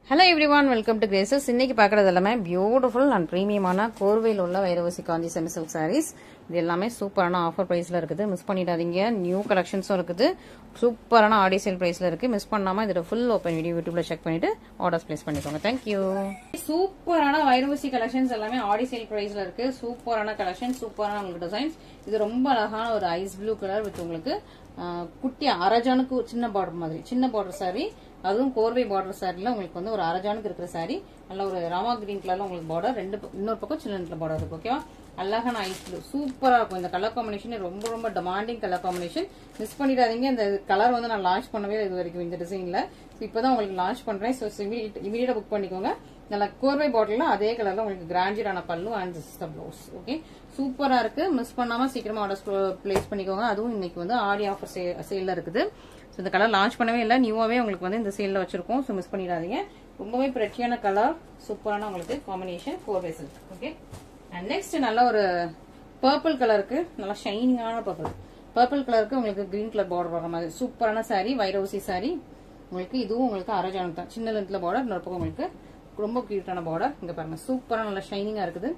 Hello everyone, welcome to Graces. இன்னைக்கு பார்க்கறது எல்லாமே பியூட்டிஃபுல் அண்ட் பிரீமியமான கோர்வையில் உள்ள வைரவசி காஞ்சி செமி சில்க் சாரீஸ். இது எல்லாமே சூப்பரான ஆஃபர் பிரைஸ்ல இருக்குது. மிஸ் பண்ணிடாதீங்க. நியூ கலெக்ஷன்ஸும் இருக்குது. சூப்பரான ஆடி சேல் பிரைஸ்ல இருக்கு. மிஸ் பண்ணாம இதோட ஃபுல் ஓபன் வீடியோ யூடியூப்ல செக் பண்ணிட்டு ஆர்டர்ஸ் பிளேஸ் பண்ணிக்கோங்க. தேங்க்யூ. சூப்பரான வைரவசி கலெக்ஷன்ஸ் எல்லாமே ஆடி சேல் பிரைஸ்ல இருக்கு. சூப்பரான கலெக்ஷன், சூப்பரான உங்களுக்கு டிசைன்ஸ். இது ரொம்ப அழகான ஒரு ஐஸ் ப்ளூ கலர் வித் உங்களுக்கு குட்டி அரஜானுக்கு சின்ன பார்டர் மாதிரி சின்ன பார்டர் சாரி, அதுவும் கோர்வை பார்டர் சாரில உங்களுக்கு வந்து ஒரு அரஜானுக்கு இருக்கிற சாரி, நல்ல ஒரு ராமா கிரீன் கலர்ல உங்களுக்கு பார்டர், இன்னொரு பக்கம் சின்ன பார்டர் இருக்கு. ஓகேவா? அழகான ஐஸ் ப்ளூ சூப்பரா இருக்கும். இந்த கலர் காம்பினேஷன் ரொம்ப ரொம்ப டிமாண்டிங் கலர் காம்பினேஷன். மிஸ் பண்ணிடாதீங்க. இந்த கலர் வந்து நான் லான்ச் பண்ணவே இது வரைக்கும் இந்த டிசைன்ல. இப்பதான் உங்களுக்கு லான்ச் பண்றேன். இமீடியட்டா புக் பண்ணிக்கோங்க. நல்ல கோர்வை பாட்டில் அதே கலர்ல உங்களுக்கு கிராண்டியரான பல்லு and this is the blouse. Okay, சூப்பரா இருக்கு. மிஸ் பண்ணாம சீக்கிரமா ஆர்டர் பிளேஸ் பண்ணிக்கோங்க. அதுவும் இன்னைக்கு வந்து ஆடி ஆஃபர் சேல்ல இருக்குது. ஸோ இந்த கலர் லான்ச் பண்ணவே இல்லை, நியூவாவே உங்களுக்கு வந்து இந்த சேல்ல வச்சிருக்கோம். ஸோ மிஸ் பண்ணிடாதீங்க. ரொம்பவே பிரச்சியான கலர், சூப்பரான உங்களுக்கு காம்பினேஷன் கோர்வை சில்க். ஓகே, அண்ட் நெக்ஸ்ட் நல்ல ஒரு பர்பிள் கலருக்கு, நல்லா ஷைனிங்கான பர்பிள் கலருக்கு உங்களுக்கு கிரீன் கலர் பார்டர் வர மாதிரி சூப்பரான சாரி, வைரவசி சாரி. உங்களுக்கு இதுவும் உங்களுக்கு அரஜானு தான், சின்ன லென்த்ல பார்டர், இன்னொரு பக்கம் உங்களுக்கு ரொம்ப கியூட்டான பார்டர். இங்க பாருங்க, சூப்பரா நல்ல ஷைனிங்கா இருக்குது.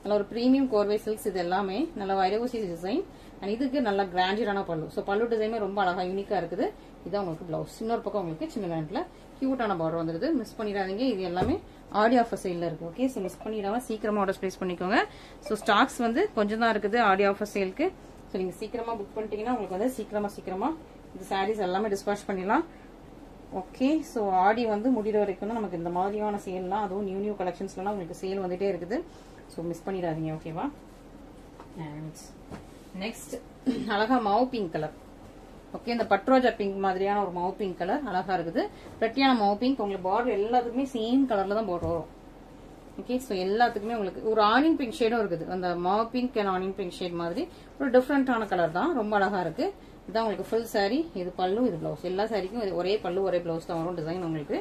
நல்ல ஒரு பிரீமியம் கோர்வை சில்க்ஸ். இது எல்லாமே நல்ல வைரவசி டிசைன் அண்ட் இதுக்கு நல்ல கிராண்டியரான பல்லு. ஸோ பல்லு டிசைனுமே ரொம்ப அழகா யூனிக்கா இருக்குது. இதான் உங்களுக்கு பிளவுஸ். இன்னொரு பக்கம் உங்களுக்கு சின்ன லென்த்ல கியூட்டான பார்டர் வந்துருது. மிஸ் பண்ணிடாதீங்க. இது எல்லாமே ஆடி ஆஃபர் சேல்ல இருக்கு. ஓகே, ஸோ மிஸ் பண்ணிடாம சீக்கிரமா ஆர்டர் பிளேஸ் பண்ணிக்கோங்க. ஸோ ஸ்டாக்ஸ் வந்து கொஞ்சம் தான் இருக்குது ஆடி ஆஃபர் சேலுக்கு. ஸோ நீங்க சீக்கிரமா புக் பண்ணிட்டீங்கன்னா உங்களுக்கு வந்து சீக்கிரமா இந்த சாரீஸ் எல்லாமே டிஸ்பேச் பண்ணிடலாம். ஓகே, ஸோ ஆடி வந்து முடிகிற வரைக்கும் தான் நமக்கு இந்த மாதிரியான சேல்லாம், அதுவும் நியூ கலெக்ஷன்ஸ்லாம் உங்களுக்கு சேல் வந்துட்டே இருக்குது. ஸோ மிஸ் பண்ணிடாதீங்க. ஓகேவா? நெக்ஸ்ட் அழகா மாவு பிங்க் கலர். ஓகே, இந்த பட்ரோஜா பிங்க் மாதிரியான ஒரு மாவு பிங்க் கலர் அழகா இருக்குது. பிரட்டியான மாவு பிங்க். உங்களுக்கு பார்டர் எல்லாத்துக்குமே சேம் கலர்ல தான் பார்டர் வரும். ஓகே, ஸோ எல்லாத்துக்குமே உங்களுக்கு ஒரு ஆனியன் பிங்க் ஷேடும் இருக்குது. அந்த மாவு pink and onion pink shade மாதிரி ஒரு டிஃப்ரெண்டான கலர் தான், ரொம்ப அழகா இருக்கு. இதான் உங்களுக்கு ஃபுல் சாரி. இது பல்லு, இது பிளவுஸ். எல்லா சாரிக்கும் ஒரே பல்லு ஒரே பிளவுஸ் தான் வரும். டிசைன் உங்களுக்கு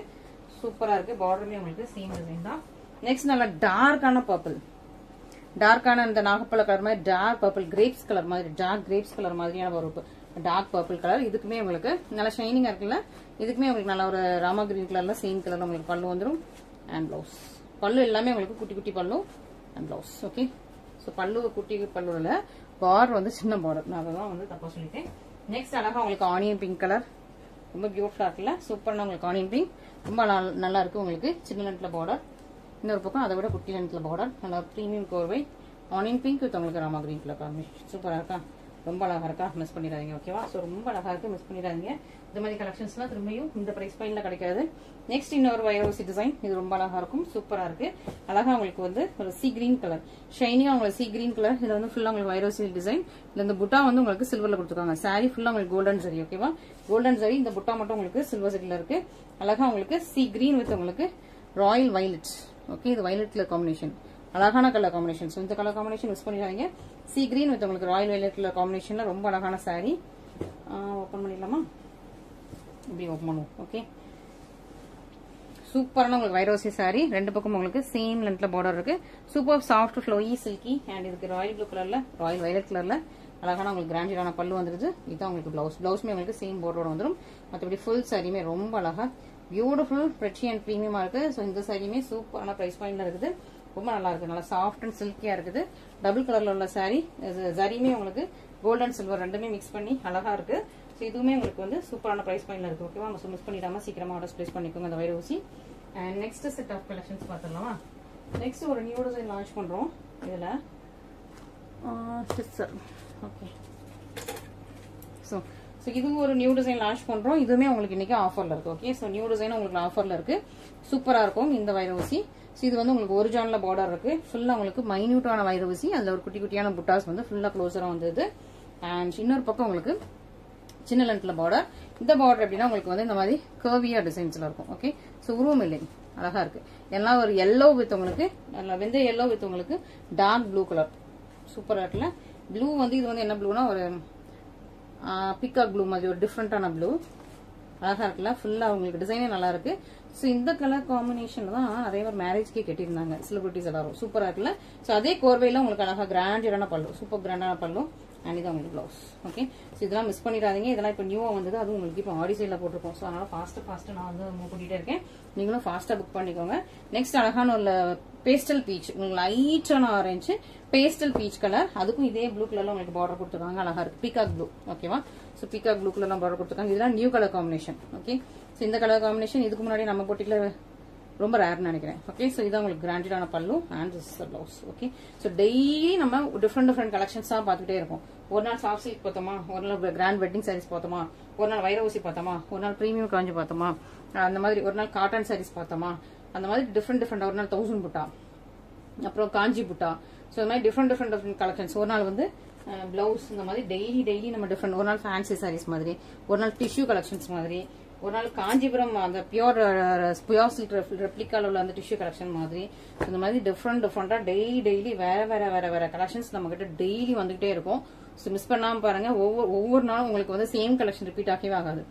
சூப்பரா இருக்கு. பார்டருமே உங்களுக்கு சேம் டிசைன் தான். நெக்ஸ்ட் நல்ல டார்க்கான பர்பிள், டார்க்கான இந்த நாகப்பழ கலர் மாதிரி டார்க் பர்பிள், கிரேப்ஸ் கலர் மாதிரி, டார்க் கிரேப்ஸ் கலர் மாதிரியான ஒரு டார்க் பர்பிள் கலர். இதுக்குமே உங்களுக்கு நல்ல ஷைனிங்கா இருக்குல்ல. இதுக்குமே உங்களுக்கு நல்ல ஒரு ராமா கிரீன் கலர்ல சேம் கலர்ல உங்களுக்கு பல்லு வந்துடும் அண்ட் பிளவுஸ். பல்லு எல்லாமே உங்களுக்கு குட்டி குட்டி பல்லு அண்ட் பிளவுஸ். ஓகே, ஸோ பல்லு குட்டி பல்லுல பார்டர் வந்து சின்ன பார்டர். நான் அதான் வந்து தப்பா சொல்லிட்டேன். நெக்ஸ்ட் அழகா உங்களுக்கு ஆனியன் பிங்க் கலர், ரொம்ப பியூட்டிஃபுல்லா இருக்குல்ல. சூப்பரான உங்களுக்கு ஆனியன் பிங்க், ரொம்ப நல்லா இருக்கு. உங்களுக்கு சின்ன லென்த்ல பார்டர், இன்னொரு பக்கம் அதை விட குட்டி லென்த்ல பார்டர். நல்லா பிரீமியம் கோர்வை ஆனியன் பிங்க் வித் உங்களுக்கு ராமா கிரீன் கலர் காம்பினேஷன். சூப்பரா இருக்கா? ரொம்ப அழகா இருக்கா? மிஸ் பண்ணிடாதீங்க. ஓகேவா? ஸோ ரொம்ப அழகா இருக்கு, மிஸ் பண்ணிடாதீங்க. இந்த மாதிரி கலெக்ஷன்ஸ்லாம் திரும்பியும் இந்த பிரைஸ் பாயிண்ட்ல கிடைக்காது. நெக்ஸ்ட் இன்னொரு வைரவசி டிசைன். இது ரொம்ப அழகா இருக்கும், சூப்பரா இருக்கு. அழகா உங்களுக்கு வந்து ஒரு சி கிரீன் கலர் ஷைனிங்கா, உங்களுக்கு சி கிரீன் கலர். இதுல வந்து ஃபுல்லா உங்களுக்கு வைரவசி டிசைன். இதுல இந்த புட்டா வந்து உங்களுக்கு சில்வர்ல கொடுத்துருக்காங்க. சாரி ஃபுல்லா உங்களுக்கு கோல்டன் சரி. ஓகேவா? கோல்டன் சரி. இந்த புட்டா மட்டும் உங்களுக்கு சில்வர் சரியில இருக்கு. அழகா உங்களுக்கு சி கிரீன் வித் உங்களுக்கு ராயல் வயலட். ஓகே, இது வயலட் கலர் காம்பினேஷன், அழகான கலர் காம்பினேஷன். ஸோ இந்த கலர் காம்பினேஷன் யூஸ் பண்ணிடாதீங்க. சி கிரீன் வித் உங்களுக்கு ராயல் வயலட் கலர் காம்பினேஷன்ல ரொம்ப அழகான சாரி. ஓப்பன் பண்ணிடலாமா? இப்படி ஓப்பன் பண்ணுவோம். ஓகே, சூப்பரான உங்களுக்கு வைரோசி சாரி. ரெண்டு பக்கம் உங்களுக்கு சேம் லென்த்ல பார்டர் இருக்கு. Super soft flowy silky and இதுக்கு ராயல் ப்ளூ கலர்ல, ராயல் வயலட் கலர்ல அழகான உங்களுக்கு கிராண்டியரான பல்லு வந்துருது. இதுதான் உங்களுக்கு பிளவுஸ். பிளவுஸ்மே உங்களுக்கு சேம் பார்டரோட வந்துடும். மற்றபடி ஃபுல் சாரியுமே ரொம்ப அழகா பியூட்டிஃபுல் பிரெச்சி அண்ட் பிரீமியமா இருக்கு. ஸோ இந்த சாரியுமே சூப்பரான பிரைஸ் பாயிண்ட்ல இருக்குது. ரொம்ப நல்லா இருக்கு. நல்லா சாஃப்ட் அண்ட் சில்கியா இருக்குது. டபுள் கலர்ல உள்ள சாரி. ஜரியுமே உங்களுக்கு கோல்ட் அண்ட் சில்வர் ரெண்டுமே மிக்ஸ் பண்ணி அழகா இருக்கு. ஸோ இதுவுமே உங்களுக்கு வந்து சூப்பரான பிரைஸ் பாயிண்ட்ல இருக்கு. ஓகேவா? மிஸ் பண்ணிடாம சீக்கிரமா ஆர்டர் பிளேஸ் பண்ணிக்கோங்க அந்த வைரவசி. And next set of collections பார்த்துடலாமா? நெக்ஸ்ட் ஒரு நியூ டிசைன் லான்ச் பண்றோம். இதுல ஓகே, ஸோ இது ஒரு நியூ டிசைன் லான்ச் பண்றோம். இதுவுமே உங்களுக்கு இன்னைக்கு ஆஃபர்ல இருக்கு. ஓகே, ஸோ நியூ டிசைன் உங்களுக்கு ஆஃபர்ல இருக்கு. சூப்பரா இருக்கும் இந்த வைரவசி. ஸோ இது வந்து உங்களுக்கு ஒரு ஜான்ல பார்டர் இருக்கு. ஃபுல்லா உங்களுக்கு மைன்யூட்டான வைரவசி. அதுல ஒரு குட்டி குட்டியான புட்டாஸ் வந்து ஃபுல்லா க்ளோஸரா வந்தது. அண்ட் இன்னொரு பக்கம் உங்களுக்கு சின்ன லென்த்ல பார்டர். இந்த பார்டர் எப்படின்னா உங்களுக்கு வந்து இந்த மாதிரி கர்வியா டிசைன்ஸ்ல இருக்கும். ஓகே, ஸோ உருவம் இல்லை, அழகா இருக்கு. எல்லாம் ஒரு எல்லோ வித் உங்களுக்கு வெந்த எல்லோ வித் உங்களுக்கு டார்க் ப்ளூ கலர். சூப்பரா இருக்குல்ல. ப்ளூ வந்து இது வந்து என்ன ப்ளூனா ஒரு பிகாக் ப்ளூ மாதிரி ஒரு டிஃப்ரெண்டான ப்ளூ. அழகா இருக்குல்ல. ஃபுல்லா உங்களுக்கு டிசைனே நல்லா இருக்கு. ஸோ இந்த கலர் காம்பினேஷன்ல தான் நிறைய பேர் மேரேஜ்க்கே கட்டியிருந்தாங்க செலிபிரிட்டிஸ் எல்லாரும். சூப்பரா இருக்குல்ல. ஸோ அதே கோர்வையில உங்களுக்கு அழகா கிராண்டான பல்லு, சூப்பர் கிராண்டான பல்லு அண்ட் இது உங்களுக்கு பிளவுஸ். ஓகே, ஸோ இதெல்லாம் மிஸ் பண்ணிடாதீங்க. இதெல்லாம் இப்போ நியூவா வந்தது, அது உங்களுக்கு இப்போ ஆடி சைடில் போட்டிருக்கோம். ஸோ அதனால ஃபாஸ்ட் நான் வந்து மூவ் பண்ணிட்டே இருக்கேன். நீங்களும் ஃபாஸ்டா புக் பண்ணிக்கோங்க. நெக்ஸ்ட் அழகான ஒரு பேஸ்டல் பீச், உங்களுக்கு லைட்டான ஆரஞ்சு பேஸ்டல் பீச் கலர், அதுக்கும் இதே ப்ளூ கலர்ல உங்களுக்கு பார்டர் கொடுத்துருக்காங்க. அழகா இருக்கு, பீகாக் ப்ளூ. ஓகேவா, ஸோ பீகாக் ப்ளூ கலர்லாம் பார்டர் கொடுத்துருக்காங்க. இதெல்லாம் new colour combination. Okay, so இந்த கலர் காம்பினேஷன் இதுக்கு முன்னாடி நம்ம போட்டில ரொம்ப ரேர்னு நினைக்கிறேன். ஓகே, ஸோ இதான் உங்களுக்கு கிராண்டடான பல்லு and this is the blouse. Okay, so daily நம்ம டிஃப்ரெண்ட் கலெக்ஷன்ஸ் தான் பார்த்துட்டே இருக்கோம். ஒரு நாள் சாஃப்ட் சில்க் பார்த்தோமா, ஒரு நாள் கிராண்ட் வெட்டிங் சாரீஸ் பார்த்தோமா, ஒரு நாள் வைர ஊசி பார்த்தோமா, ஒரு நாள் பிரீமியம் காஞ்சி பார்த்தோமா, அந்த மாதிரி ஒரு நாள் காட்டன் சாரீஸ் பார்த்தோமா, அந்த மாதிரி டிஃப்ரெண்ட் ஒரு நாள் 1000 புட்டா, அப்புறம் காஞ்சி புட்டா. ஸோ இந்த மாதிரி டிஃப்ரெண்ட் கலெக்ஷன்ஸ். ஒரு நாள் வந்து பிளவுஸ், இந்த மாதிரி டெய்லி நம்ம டிஃப்ரெண்ட். ஒரு நாள் ஃபேன்சி சாரீஸ் மாதிரி, ஒரு நாள் டிஷ்யூ கலெக்ஷன்ஸ் மாதிரி, ஒரு நாள் காஞ்சிபுரம் அந்த பியோர் சில்க் ரெப்ளிகால உள்ள அந்த டிஷ்யூ கலெக்ஷன் மாதிரி. இந்த மாதிரி டிஃப்ரெண்டா டெய்லி வேற கலெக்ஷன்ஸ் நம்ம கிட்ட டெய்லி வந்துகிட்டே இருக்கும். ஸோ மிஸ் பண்ணாம பாருங்க. ஒவ்வொரு நாளும் உங்களுக்கு வந்து சேம் கலெக்ஷன் ரிப்பீட் ஆகவே ஆகாது.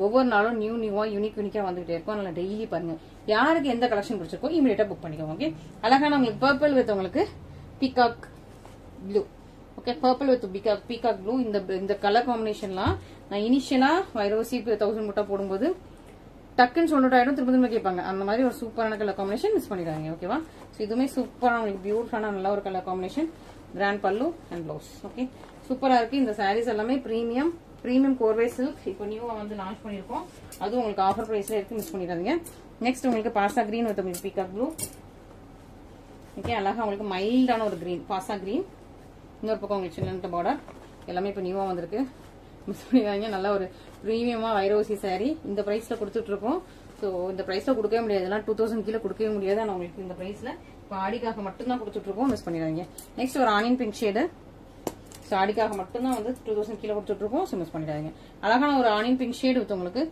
ஒவ்வொரு நாளும் நியூவா யூனிக்கா வந்துகிட்டே இருக்கும். அதனால டெய்லி பாருங்க. யாருக்கு எந்த கலெக்ஷன் பிடிச்சிருக்கோ இமீடியட்டா புக் பண்ணிக்கோங்க. ஓகே, அழகான உங்களுக்கு பர்பிள் வித் உங்களுக்கு peacock blue. Okay, purple with peacock blue. இந்த கலர் காம்பினேஷன்லாம் நான் இனிஷியலா வைரோசி 1000 முட்டா போடும்போது டக்குன்னு சொல்லிட்டு ஆயிடும், திரும்ப கேட்பாங்க. அந்த மாதிரி ஒரு சூப்பரான கலர் காம்பினேஷன் மிஸ் பண்ணிடுறாங்க. ஓகேவா, ஸோ இதுவுமே சூப்பரான உங்களுக்கு பியூட்டிஃபுல்லான நல்ல ஒரு கலர் காம்பினேஷன், கிராண்ட் பல்லு அண்ட் பிளவுஸ். ஓகே, சூப்பரா இருக்கு. இந்த சாரீஸ் எல்லாமே பிரீமியம் கோர்வே சில்க் இப்போ நியூவா வந்து லான்ச் பண்ணிருக்கோம். அதுவும் உங்களுக்கு ஆஃபர் பிரைஸ்ல இருக்கு, மிஸ் பண்ணிடாதீங்க. நெக்ஸ்ட் உங்களுக்கு பாசா கிரீன் வித் உங்களுக்கு பீகாக் ப்ளூ. ஓகே, அழகா உங்களுக்கு மைல்டான ஒரு கிரீன், பாசா கிரீன். இன்னொரு பக்கம் உங்களுக்கு சின்ன பார்டர். எல்லாமே இப்போ நியூவா வந்திருக்கு, மிஸ் பண்ணிடாதீங்க. நல்ல ஒரு பிரீமியமா வைரோசி சாரி இந்த பிரைஸ்ல கொடுத்துட்டு இருக்கோம். ஸோ இந்த பிரைஸ்ல கொடுக்கவே முடியாது, இதெல்லாம் 2000 கீழே கொடுக்கவே முடியாது. ஆனால் உங்களுக்கு இந்த பிரைஸ்ல இப்போ ஆடிக்காக மட்டும்தான் கொடுத்துட்டு இருக்கோம், மிஸ் பண்ணிடாதீங்க. நெக்ஸ்ட் ஒரு ஆனியன் பிங்க் ஷேடு. ஸோ ஆடிக்காக மட்டும்தான் வந்து 2000 கீழே கொடுத்துட்டு இருக்கோம். ஸோ மிஸ் பண்ணிடாதீங்க. அழகான ஒரு ஆனியன் பிங்க் ஷேடு வித் உங்களுக்கு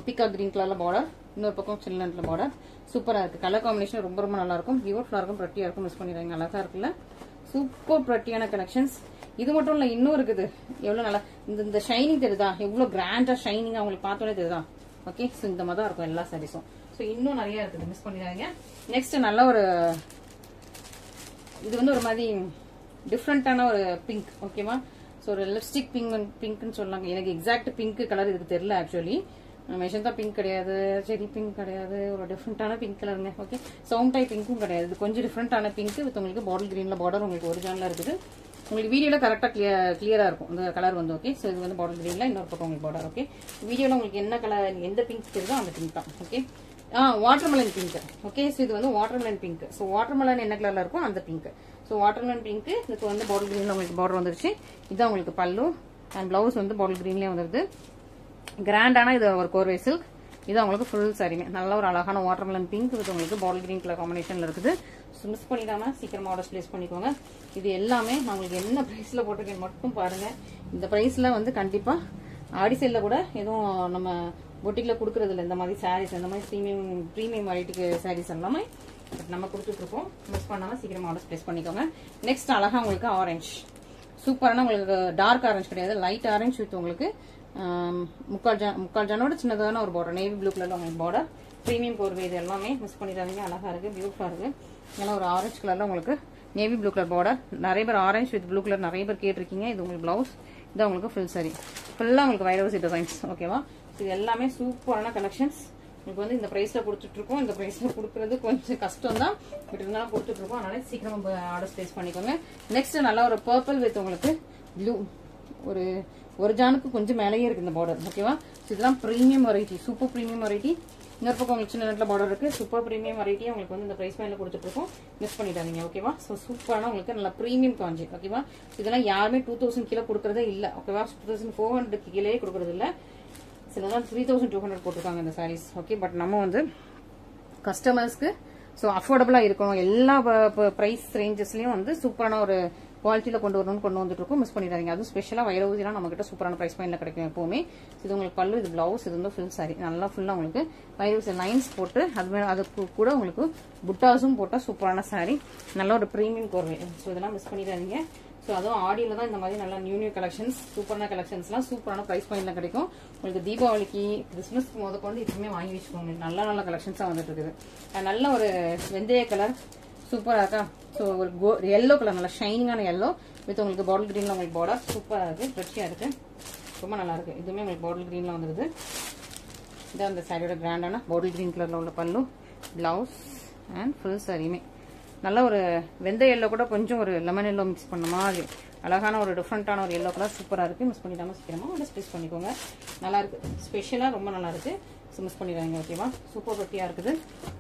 பீகாக் கிரீன் கலர்ல பார்டர், இன்னொரு பக்கம் சில்னட்ல பார்டர். சூப்பரா இருக்கு. கலர் காம்பினேஷன் ரொம்ப நல்லா இருக்கும், பியூட்டிஃபுல்லா இருக்கும், பிரட்டியா இருக்கும், மிஸ் பண்ணிடாதீங்க. அழகா இருக்குல்ல, சூப்பர் பிரட்டியான கலெக்ஷன்ஸ். இது மட்டும் இல்ல, இன்னும் இருக்குது. எவ்வளவு நல்லா இந்த ஷைனிங் தெரியுதா, எவ்வளவு கிராண்டா ஷைனிங்கா உங்களுக்கு பார்த்தோன்னே தெரியுதா. ஓகே, ஸோ இந்த மாதிரி தான் இருக்கும் எல்லா சாரீஸும். ஸோ இன்னும் நிறைய இருக்குது, மிஸ் பண்ணிடாதீங்க. நெக்ஸ்ட் நல்ல ஒரு இது வந்து ஒரு மாதிரி டிஃப்ரெண்டான ஒரு பிங்க். ஓகேவா, ஸோ ஒரு லிப்ஸ்டிக் பிங்க்னு சொல்லலாம். எனக்கு எக்ஸாக்ட் பிங்க் கலர் இதுக்கு தெரியல. ஆக்சுவலி மெஷந்தா பிங்க் கிடையாது, செரி பிங்க் கிடையாது, ஒரு டிஃப்ரெண்டான பிங்க் கலருங்க. ஓகே, சவுண்ட் டைப் பிங்க்கும் கிடையாது, இது கொஞ்சம் டிஃப்ரெண்டான பிங்க் வித் உங்களுக்கு பாட்டில் கிரீன்ல பார்டர் உங்களுக்கு ஒரிஜினலா இருக்குது. உங்களுக்கு வீடியோல கரெக்டா கிளியரா இருக்கும் இந்த கலர் வந்து. ஓகே, ஸோ இது வந்து பாட்டில் கிரீன்ல, இன்னொரு பக்கம் உங்களுக்கு பார்டர். ஓகே, வீடியோல உங்களுக்கு என்ன கலர், எந்த பிங்க் தெரியுதோ அந்த பிங்க் தான். Okay, watermelon pink. Okay, so இது வந்து வாட்டர்மெலன் பிங்க். ஸோ வாட்டர்மெலன் என்ன கலர்ல இருக்கும் அந்த பிங்க். ஸோ வாட்டர்மெலன் பிங்க் இதுக்கு வந்து பாட்டில் கிரீன்ல உங்களுக்கு பார்டர் வந்துருச்சு. இதான் உங்களுக்கு பல்லு அண்ட் பிளவுஸ் வந்து பாட்டில் கிரீன்லயே வந்துருது. கிராண்டான இது ஒரு கோர்வே சில்க். இது உங்களுக்கு ஃபுல் சாரிங்க நல்ல ஒரு அழகான வாட்டர்மெலன் பிங்க் வித் உங்களுக்கு பாட்டில் கிரீன் கலர் காம்பினேஷன்ல இருக்குது. மிஸ் பண்ணிடாம சீக்கிரமா ஆர்டர்ஸ் பிளேஸ் பண்ணிக்கோங்க. இது எல்லாமே நான் உங்களுக்கு என்ன பிரைஸ்ல போட்டிருக்கேன் மட்டும் பாருங்க. இந்த பிரைஸ்ல வந்து கண்டிப்பா ஆடி சேல்ல கூட எதுவும் நம்ம பொட்டிக்ல கொடுக்கறது இல்லை. இந்த மாதிரி சாரீஸ், இந்த மாதிரி பிரீமியம் வெரைட்டிக்கு சாரீஸ் எல்லாமே நம்ம கொடுத்துட்டு இருக்கோம். மிஸ் பண்ணாம சீக்கிரமா ஆர்டர்ஸ் பிளேஸ் பண்ணிக்கோங்க. நெக்ஸ்ட் அழகா உங்களுக்கு ஆரஞ்சு, சூப்பரான உங்களுக்கு டார்க் ஆரஞ்சு கிடையாது, லைட் ஆரஞ்சு வித் உங்களுக்கு முக்கால் ஜானோட சின்னதான ஒரு பார்டர், நேவி ப்ளூ கலர்ல உங்களுக்கு பார்டர், பிரீமியம் கோர்வே. இது எல்லாமே மிஸ் பண்ணிடாதீங்க. அழகா இருக்கு, பியூட்டிஃபுல்லா இருக்கு. இதெல்லாம் ஒரு ஆரஞ்சு கலர்ல உங்களுக்கு நேவி ப்ளூ கலர் பார்டர். நிறைய பேர் ஆரஞ்சு வித் ப்ளூ கலர் நிறைய பேர் கேட்டிருக்கீங்க. இது உங்களுக்கு பிளவுஸ், இது உங்களுக்கு ஃபுல் சாரி, ஃபுல்லா உங்களுக்கு வைரோசி டிசைன்ஸ். ஓகேவா, இது எல்லாமே சூப்பரான கலெக்ஷன்ஸ். உங்களுக்கு வந்து இந்த பிரைஸ்ல கொடுத்துட்டு இருக்கோம். இந்த பிரைஸ்ல கொடுக்கறது கொஞ்சம் கஷ்டம் தான், பட் இருந்தாலும் கொடுத்துட்டு இருக்கோம். அதனால சீக்கிரமா ஆர்டர் பிளேஸ் பண்ணிக்கோங்க. நெக்ஸ்ட் நல்லா ஒரு பர்பிள் வித் உங்களுக்கு ப்ளூ, ஒரு ஜானுக்கு கொஞ்சம் மேலேயே இருக்கு இந்த பார்டர். ஓகேவா, இதெல்லாம் premium variety, super premium variety. இன்னொரு பக்கம் உங்களுக்கு சின்ன நெட்ல பார்டர் இருக்கு, சூப்பர் பிரீமியம் வெரைட்டி. உங்களுக்கு வந்து இந்த பிரைஸ் மேல கொடுத்துட்டு இருக்கோம், மிஸ் பண்ணிடாதீங்க. ஓகேவா, ஸோ சூப்பரான உங்களுக்கு நல்ல பிரீமியம் காஞ்சி. ஓகேவா, இதெல்லாம் யாருமே 2000 கீழே கொடுக்கறதே இல்ல. ஓகேவா, 2400 கீழே கொடுக்கறது இல்ல. சிலதான் 3200 போட்டிருக்காங்க இந்த சாரீஸ். ஓகே, பட் நம்ம வந்து கஸ்டமர்ஸ்க்கு ஸோ அஃபோர்டபுளா இருக்கணும், எல்லா பிரைஸ் ரேஞ்சஸ்லயும் வந்து சூப்பரான ஒரு குவாலிட்டியில கொண்டு வரணும்னு கொண்டு வந்துட்டு இருக்கோம். மிஸ் பண்ணிடாதீங்க. அதுவும் ஸ்பெஷலா வைரவூசிலாம் நம்ம கிட்ட சூப்பரான பிரைஸ் பாயிண்ட்ல கிடைக்கும் எப்பவுமே. இது உங்களுக்கு பல்லு, இது பிளவுஸ், இது வந்து ஃபுல் சாரி நல்லா ஃபுல்லா உங்களுக்கு வைரவூசி லைன்ஸ் போட்டு அதுக்கு கூட உங்களுக்கு புட்டாஸும் போட்டா சூப்பரான சாரி, நல்ல ஒரு பிரீமியம் கோர்வை. ஸோ இதெல்லாம் மிஸ் பண்ணிடாதீங்க. ஸோ ஸோ அதுவும் ஆடியில் தான் இந்த மாதிரி நல்லா நியூ கலெக்ஷன்ஸ், சூப்பரான கலெக்ஷன்ஸ்லாம் சூப்பரான ப்ரைஸ் பாயிண்ட்ல கிடைக்கும். உங்களுக்கு தீபாவளிக்கு, கிறிஸ்மஸ் முதற்கொண்டு இப்பவுமே வாங்கி வச்சுக்கோங்க. நல்ல நல்ல கலெக்ஷன்ஸாக வந்துட்டு இருக்குது. நல்ல ஒரு வெந்தய கலர் சூப்பராக இருக்கா. ஸோ ஒரு எல்லோ கலர், நல்லா ஷைனிங்கான எல்லோ வித் உங்களுக்கு பாட்டில் கிரீன்ல உங்களுக்கு பார்டர் சூப்பராக இருக்கு, ஃப்ரெஷ்ஷாக இருக்கு, ரொம்ப நல்லா இருக்கு. இதுவுமே உங்களுக்கு பாட்டில் கிரீன்ல வந்துருது. இதான் அந்த சாரியோட கிராண்டான பாட்டில் கிரீன் கலர்ல உள்ள பல்லு, பிளவுஸ் அண்ட் ஃபுல் சாரியுமே நல்ல ஒரு வெந்தய எல்லோ கூட கொஞ்சம் ஒரு லெமன் எல்லோ மிக்ஸ் பண்ண மாதிரி அழகான ஒரு டிஃப்ரெண்டான ஒரு எல்லோ கலர் சூப்பராக இருக்கு. மிஸ் பண்ணிடாம சீக்கிரமா வந்து ஸ்டிச் பண்ணிக்கோங்க. நல்லா இருக்கு, ஸ்பெஷலாக ரொம்ப நல்லா இருக்கு. ஸோ மிஸ் பண்ணிடுவாங்க. ஓகேவா, சூப்பர் பட்டியா இருக்குது.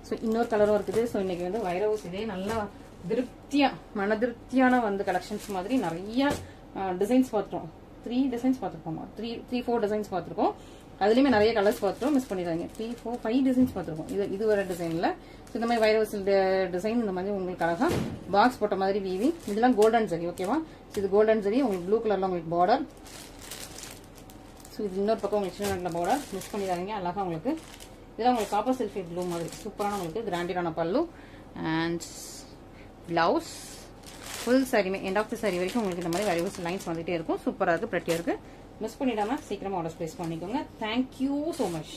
ஸோ இன்னொரு கலரும் இருக்குது. ஸோ இன்னைக்கு வந்து வைரவுஸ் இதே நல்லா திருப்தியா, மன திருப்தியான வந்து கலெக்ஷன்ஸ் மாதிரி நிறைய டிசைன்ஸ் பார்த்துட்டோம். 3 டிசைன்ஸ் பார்த்துருக்கோம், 3-4 டிசைன்ஸ் பார்த்துருக்கோம். அதுலயுமே நிறைய கலர்ஸ் பார்த்துட்டோம். மிஸ் பண்ணிடுறாங்க. 3-4-5 டிசைன்ஸ் பார்த்துருக்கோம். இது வர டிசைன்ல இந்த மாதிரி வைரஸ் டிசைன் இந்த மாதிரி உங்களுக்கு அழகா பாக்ஸ் போட்ட மாதிரி வீவிங். இதெல்லாம் கோல்டன் ஜரி. ஓகேவா, இது கோல்டன் ஜரி உங்களுக்கு ப்ளூ கலர்ல உங்களுக்கு பார்டர். ஸோ இது இன்னொரு பக்கம் உங்களுக்கு சின்ன பார்டர். மிஸ் பண்ணிடுறாங்க. அழகா உங்களுக்கு இதெல்லாம் உங்களுக்கு காப்பர் சல்ஃபேட் ப்ளூ மாதிரி சூப்பரான உங்களுக்கு கிராண்டிடான பல்லு அண்ட் பிளவுஸ். ஃபுல் சாரியுமே எண்ட் ஆஃப் தி சாரி வரைக்கும் உங்களுக்கு இந்த மாதிரி வைரஸ் லைன்ஸ் வந்துட்டே இருக்கும். சூப்பராக இருக்கு, ப்ரெட்டியா இருக்கு. மிஸ் பண்ணிடாம சீக்கிரமா ஆர்டர் பிளேஸ் பண்ணிக்கோங்க. Thank you so much.